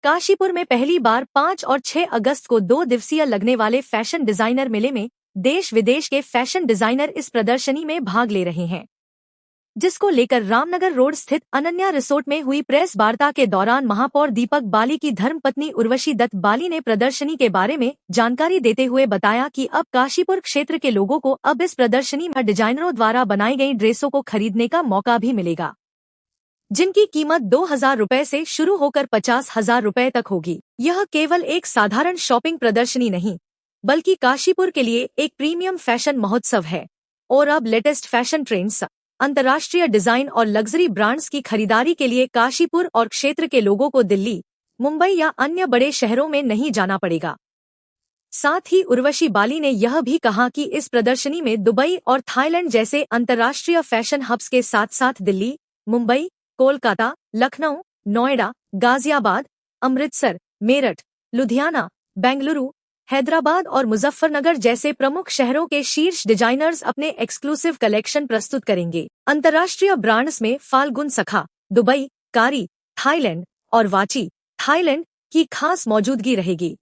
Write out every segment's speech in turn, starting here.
काशीपुर में पहली बार 5 और 6 अगस्त को 2 दिवसीय लगने वाले फैशन डिजाइनर मेले में देश विदेश के फैशन डिजाइनर इस प्रदर्शनी में भाग ले रहे हैं, जिसको लेकर रामनगर रोड स्थित अनन्या रिसोर्ट में हुई प्रेस वार्ता के दौरान महापौर दीपक बाली की धर्मपत्नी उर्वशी दत्त बाली ने प्रदर्शनी के बारे में जानकारी देते हुए बताया कि अब काशीपुर क्षेत्र के लोगों को अब इस प्रदर्शनी में डिजाइनरों द्वारा बनाई गई ड्रेसों को खरीदने का मौका भी मिलेगा, जिनकी कीमत 2,000 रुपए से शुरू होकर 50,000 रुपए तक होगी। यह केवल एक साधारण शॉपिंग प्रदर्शनी नहीं, बल्कि काशीपुर के लिए एक प्रीमियम फैशन महोत्सव है और अब लेटेस्ट फैशन ट्रेंड्स, अंतर्राष्ट्रीय डिजाइन और लग्जरी ब्रांड्स की खरीदारी के लिए काशीपुर और क्षेत्र के लोगों को दिल्ली, मुंबई या अन्य बड़े शहरों में नहीं जाना पड़ेगा। साथ ही उर्वशी बाली ने यह भी कहा कि इस प्रदर्शनी में दुबई और थाईलैंड जैसे अंतर्राष्ट्रीय फैशन हब्स के साथ साथ दिल्ली, मुंबई, कोलकाता, लखनऊ, नोएडा, गाजियाबाद, अमृतसर, मेरठ, लुधियाना, बेंगलुरु, हैदराबाद और मुजफ्फरनगर जैसे प्रमुख शहरों के शीर्ष डिजाइनर्स अपने एक्सक्लूसिव कलेक्शन प्रस्तुत करेंगे। अंतर्राष्ट्रीय ब्रांड्स में फाल्गुन सखा, दुबई, कारी, थाईलैंड और वाची, थाईलैंड की खास मौजूदगी रहेगी।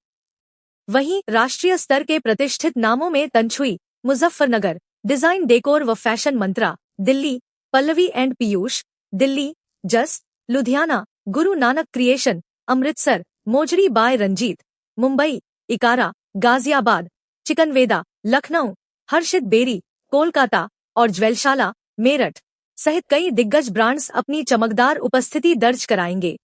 वहीं राष्ट्रीय स्तर के प्रतिष्ठित नामों में तंछुई, मुजफ्फरनगर, डिजाइन डेकोर व fashion Mantra, Delhi, Pallavi and Piyush, Delhi, just, Ludhiana, Guru Nanak creation, Amritsar, mojari bye Ranjit, Mumbai, इकारा, Ghaziabad, चिकनवेदा, Lucknow, Harshit berry, Kolkata और ज्वेलशाला, मेरठ सहित कई दिग्गज ब्रांड्स अपनी चमकदार उपस्थिति दर्ज कराएंगे।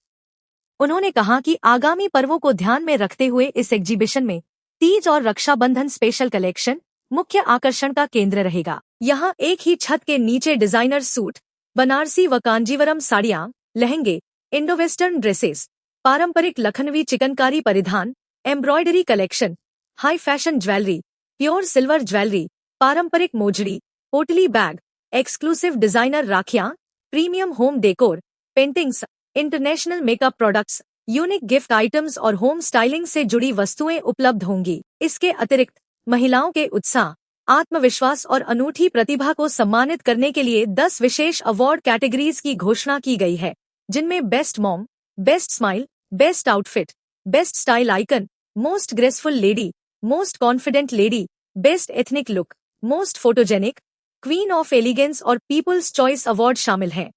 उन्होंने कहा कि आगामी पर्वों को ध्यान में रखते हुए इस एग्जीबिशन में तीज और रक्षाबंधन स्पेशल कलेक्शन मुख्य आकर्षण का केंद्र रहेगा। यहाँ एक ही छत के नीचे डिजाइनर सूट, बनारसी व कांजीवरम साड़ियाँ, लहंगे, इंडो वेस्टर्न ड्रेसेस, पारंपरिक लखनवी चिकनकारी परिधान, embroidery collection, high fashion jewellery, pure silver jewellery, पारंपरिक मोजड़ी, पोटली बैग, एक्सक्लूसिव डिजाइनर राखियां, premium home decor, paintings, international makeup products, unique gift items और होम स्टाइलिंग से जुड़ी वस्तुएं उपलब्ध होंगी। इसके अतिरिक्त महिलाओं के उत्साह, आत्मविश्वास और अनूठी प्रतिभा को सम्मानित करने के लिए 10 विशेष अवार्ड कैटेगरीज की घोषणा की गई है, जिनमें best mom, best smile, best outfit, best style icon, most graceful lady, most confident lady, best ethnic look, most photogenic, queen of elegance और पीपल्स चॉइस अवार्ड शामिल हैं।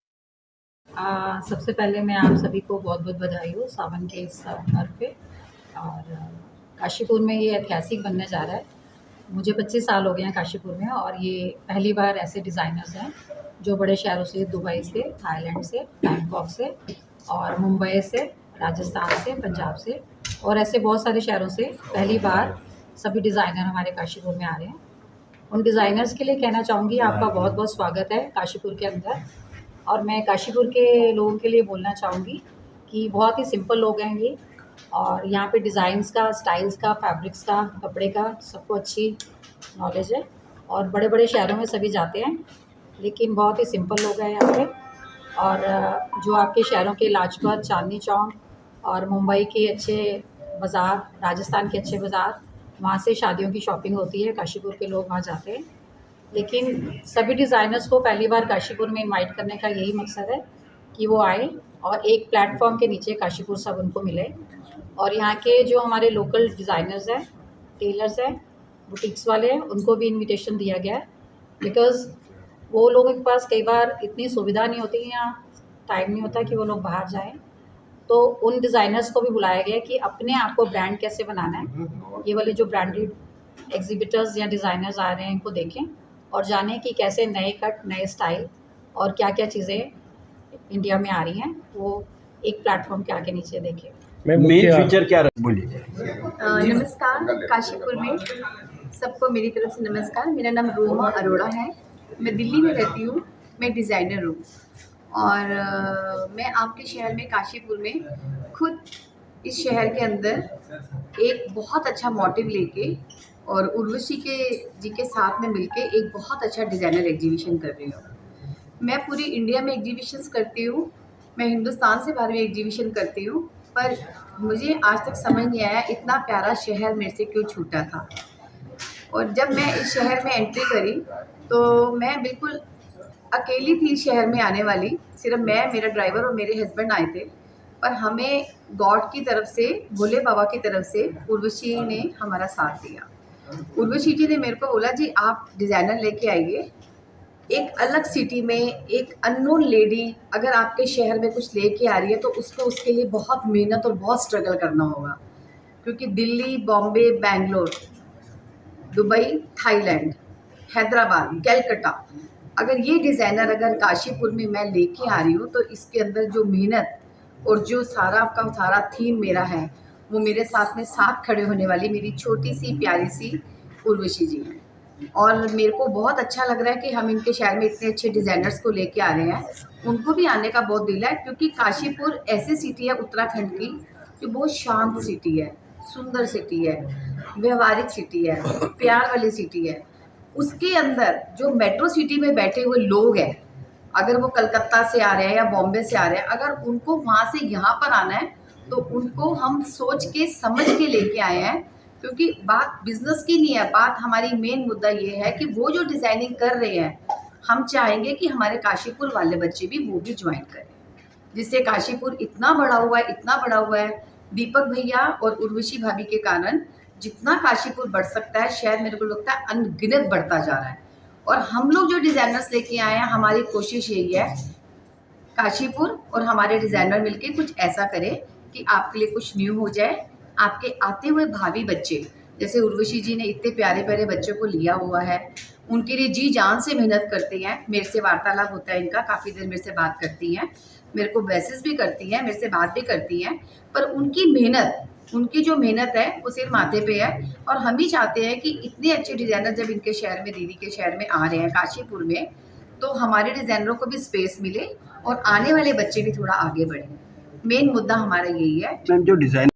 सबसे पहले मैं आप सभी को बहुत बहुत बधाई हो सावन के इस पर्व पे। और काशीपुर में ये ऐतिहासिक बनने जा रहा है। मुझे 25 साल हो गए हैं काशीपुर में और ये पहली बार ऐसे डिज़ाइनर्स हैं जो बड़े शहरों से, दुबई से, थाईलैंड से, बैंकॉक से और मुंबई से, राजस्थान से, पंजाब से और ऐसे बहुत सारे शहरों से पहली बार सभी डिज़ाइनर हमारे काशीपुर में आ रहे हैं। उन डिज़ाइनर्स के लिए कहना चाहूँगी आपका बहुत बहुत स्वागत है काशीपुर के अंदर। और मैं काशीपुर के लोगों के लिए बोलना चाहूँगी कि बहुत ही सिंपल लोग हैं ये, और यहाँ पे डिज़ाइंस का, स्टाइल्स का, फैब्रिक्स का, कपड़े का सबको अच्छी नॉलेज है और बड़े बड़े शहरों में सभी जाते हैं, लेकिन बहुत ही सिंपल लोग हैं यहाँ पे। और जो आपके शहरों के लाजपत, चांदनी चौक और मुंबई के अच्छे बाज़ार, राजस्थान के अच्छे बाज़ार, वहाँ से शादियों की शॉपिंग होती है, काशीपुर के लोग वहाँ जाते हैं। लेकिन सभी डिज़ाइनर्स को पहली बार काशीपुर में इनवाइट करने का यही मकसद है कि वो आए और एक प्लेटफॉर्म के नीचे काशीपुर सब उनको मिले। और यहाँ के जो हमारे लोकल डिज़ाइनर्स हैं, टेलर्स हैं, बुटीक्स वाले हैं, उनको भी इनविटेशन दिया गया है, बिकॉज़ वो लोगों के पास कई बार इतनी सुविधा नहीं होती या टाइम नहीं होता कि वो लोग बाहर जाएं। तो उन डिज़ाइनर्स को भी बुलाया गया कि अपने आप को ब्रांड कैसे बनाना है। ये वाले जो ब्रांडेड एग्जिबिटर्स या डिज़ाइनर्स आ रहे हैं इनको देखें और जानें कि कैसे नए कट, नए स्टाइल और क्या क्या चीज़ें इंडिया में आ रही हैं, वो एक प्लेटफॉर्म के आगे नीचे देखें। मेन फीचर क्या बोलिए। नमस्कार, काशीपुर में सबको मेरी तरफ से नमस्कार। मेरा नाम रोमा अरोड़ा है, मैं दिल्ली में रहती हूँ, मैं डिज़ाइनर हूँ और मैं आपके शहर में काशीपुर में खुद इस शहर के अंदर एक बहुत अच्छा मोटिव लेके और उर्वशी जी के साथ में मिलके एक बहुत अच्छा डिज़ाइनर एग्जीबिशन कर रही हूँ। मैं पूरी इंडिया में एग्जीबिशंस करती हूँ, मैं हिंदुस्तान से बाहर भी एग्जीबिशन करती हूँ, पर मुझे आज तक समझ नहीं आया इतना प्यारा शहर मेरे से क्यों छूटा था। और जब मैं इस शहर में एंट्री करी तो मैं बिल्कुल अकेली थी इस शहर में आने वाली, सिर्फ मैं, मेरा ड्राइवर और मेरे हस्बैंड आए थे। पर हमें गॉड की तरफ से, भोले बाबा की तरफ से उर्वशी ने हमारा साथ दिया। उर्वशी जी ने मेरे को बोला जी आप डिज़ाइनर लेके आइए, एक अलग सिटी में एक अननोन लेडी अगर आपके शहर में कुछ लेके आ रही है तो उसको उसके लिए बहुत मेहनत और बहुत स्ट्रगल करना होगा, क्योंकि दिल्ली, बॉम्बे, बेंगलोर, दुबई, थाईलैंड, हैदराबाद, कलकत्ता, अगर ये डिज़ाइनर अगर काशीपुर में मैं लेके आ रही हूँ तो इसके अंदर जो मेहनत और जो सारा का सारा थीम मेरा है वो मेरे साथ में साथ खड़े होने वाली मेरी छोटी सी प्यारी सी उर्वशी जी हैं। और मेरे को बहुत अच्छा लग रहा है कि हम इनके शहर में इतने अच्छे डिज़ाइनर्स को लेके आ रहे हैं। उनको भी आने का बहुत दिल है, क्योंकि काशीपुर ऐसी सिटी है उत्तराखंड की जो बहुत शांत सिटी है, सुंदर सिटी है, व्यवहारिक सिटी है, प्यार वाली सिटी है। उसके अंदर जो मेट्रो सिटी में बैठे हुए लोग हैं, अगर वो कलकत्ता से आ रहे हैं या बॉम्बे से आ रहे हैं, अगर उनको वहाँ से यहाँ पर आना है तो उनको हम सोच के समझ के लेके आए हैं, क्योंकि बात बिजनेस की नहीं है। बात हमारी मेन मुद्दा ये है कि वो जो डिज़ाइनिंग कर रहे हैं हम चाहेंगे कि हमारे काशीपुर वाले बच्चे भी वो भी ज्वाइन करें, जिससे काशीपुर इतना बड़ा हुआ है, इतना बड़ा हुआ है। दीपक भैया और उर्वशी भाभी के कारण जितना काशीपुर बढ़ सकता है, शायद मेरे को लगता है अनगिनत बढ़ता जा रहा है। और हम लोग जो डिज़ाइनर्स लेके आए हैं, हमारी कोशिश यही है काशीपुर और हमारे डिज़ाइनर मिलके कुछ ऐसा करें कि आपके लिए कुछ न्यू हो जाए। आपके आते हुए भावी बच्चे, जैसे उर्वशी जी ने इतने प्यारे प्यारे बच्चों को लिया हुआ है, उनके लिए जी जान से मेहनत करते हैं। मेरे से वार्तालाप होता है इनका, काफ़ी देर मेरे से बात करती हैं, मेरे को मैसेज भी करती हैं, मेरे से बात भी करती हैं। पर उनकी मेहनत, उनकी जो मेहनत है वो सिर्फ माथे पे है। और हम भी चाहते हैं कि इतने अच्छे डिज़ाइनर जब इनके शहर में, दीदी के शहर में आ रहे हैं काशीपुर में, तो हमारे डिज़ाइनरों को भी स्पेस मिले और आने वाले बच्चे भी थोड़ा आगे बढ़ें। मेन मुद्दा हमारा यही है। मैम जो डिज़ाइन